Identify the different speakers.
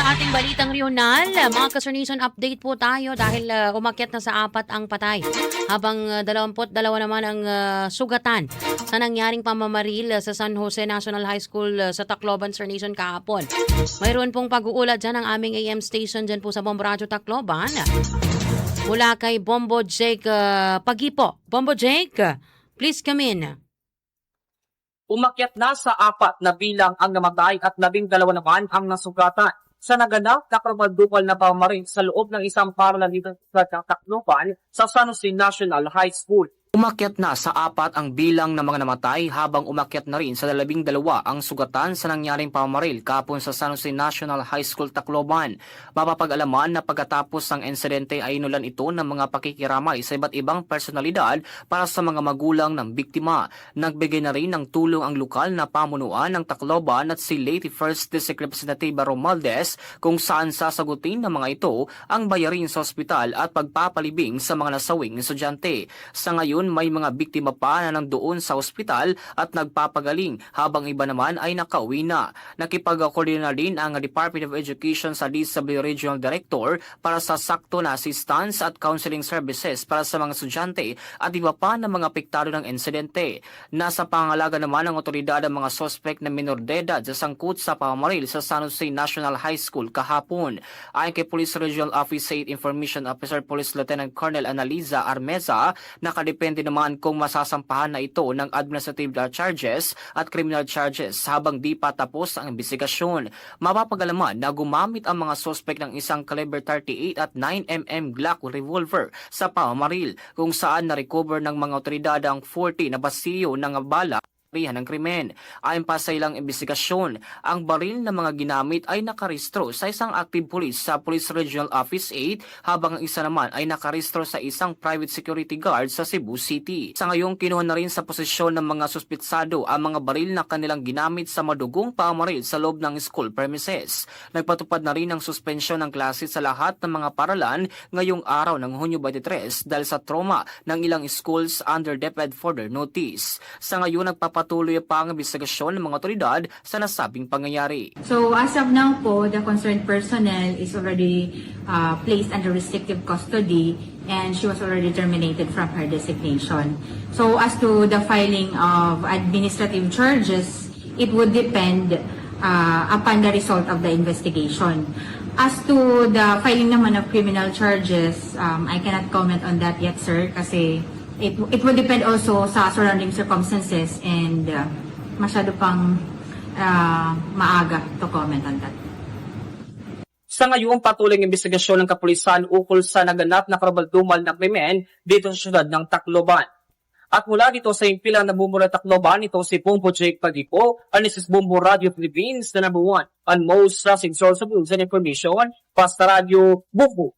Speaker 1: sa ating balitang regional, mga kasernation update po tayo dahil umakyat na sa 4 ang patay. Habang 22 naman ang sugatan sa nangyaring pamamaril sa San Jose National High School sa Tacloban, Cernation kahapon. Mayroon pong pag-uulat dyan ang aming AM station dyan po sa Bombo Radio Tacloban. Mula kay Bombo Jake Pagipo. Bombo Jake, please come in.
Speaker 2: Umakyat na sa 4 na bilang ang namatay at 12 naman ang nasugatan sa naganap na krabaldukal na pamamaril sa loob ng isang paaralan dito sa Tacloban sa San Jose National High School.
Speaker 3: Umakyat na sa 4 ang bilang ng mga namatay habang umakyat na rin sa 12 ang sugatan sa nangyaring pamamaril kahapon sa San Jose National High School, Tacloban. Mapapag-alaman na pagkatapos ng insidente ay inulan ito ng mga pakikiramay sa iba't ibang personalidad para sa mga magulang ng biktima. Nagbigay na rin ng tulong ang lokal na pamunuan ng Tacloban at si Leyte 1st District Representative Romualdez kung saan sasagutin ng mga ito ang bayarin sa ospital at pagpapalibing sa mga nasawing estudyante. Sa ngayon, may mga biktima pa na nandoon sa ospital at nagpapagaling habang iba naman ay nakauwi na. Nakipag-coordinate din ang Department of Education sa DSWD Regional Director para sa sakto na assistance at counseling services para sa mga estudyante at iba pa ng mga apektado ng insidente. Nasa pangalaga naman ng otoridad ang mga suspect na minor de edad sa sangkot sa pamamaril sa San Jose National High School kahapon. Ayon kay Police Regional Office State Information Officer Police Lieutenant Colonel Analiza Armeza, nakadepende naman kung masasampahan na ito ng administrative charges at criminal charges habang di pa tapos ang investigasyon. Mapapag-alaman na gumamit ang mga suspect ng isang caliber 38 at 9mm Glock revolver sa pamamaril kung saan na-recover ng mga otoridad ang 40 na basiyo ng bala ng krimen. Ayon pa sa ilang investigasyon, ang baril na mga ginamit ay nakarehistro sa isang active police sa Police Regional Office 8 habang ang isa naman ay nakarehistro sa isang private security guard sa Cebu City. Sa ngayong kinuha na rin sa posisyon ng mga suspitsado ang mga baril na kanilang ginamit sa madugong pamamaril sa loob ng school premises. Nagpatupad na rin ng suspensyon ng klase sa lahat ng mga paralan ngayong araw ng Hunyo 23 dahil sa trauma ng ilang schools under DepEd further notice. Sa ngayon, patuloy pa ang investigasyon ng mga otoridad sa nasabing pangyayari.
Speaker 4: So as of now po, the concerned personnel is already placed under restrictive custody and she was already terminated from her designation. So as to the filing of administrative charges, it would depend upon the result of the investigation. As to the filing naman of criminal charges, I cannot comment on that yet, sir, kasi it will depend also sa surrounding circumstances and masyado pang maaga to comment on that.
Speaker 2: Sa ngayon, patuloy ang investigasyon ng kapulisan ukol sa naganap na kabaldumal na krimen dito sa syudad ng Tacloban. At mula dito sa impilang na Bombo Radio Tacloban, ito si Bombo Jake Pagipo, and this is Bombo Radio Philippines, the #1 and most trusted source of news and information, Basta Radio Bombo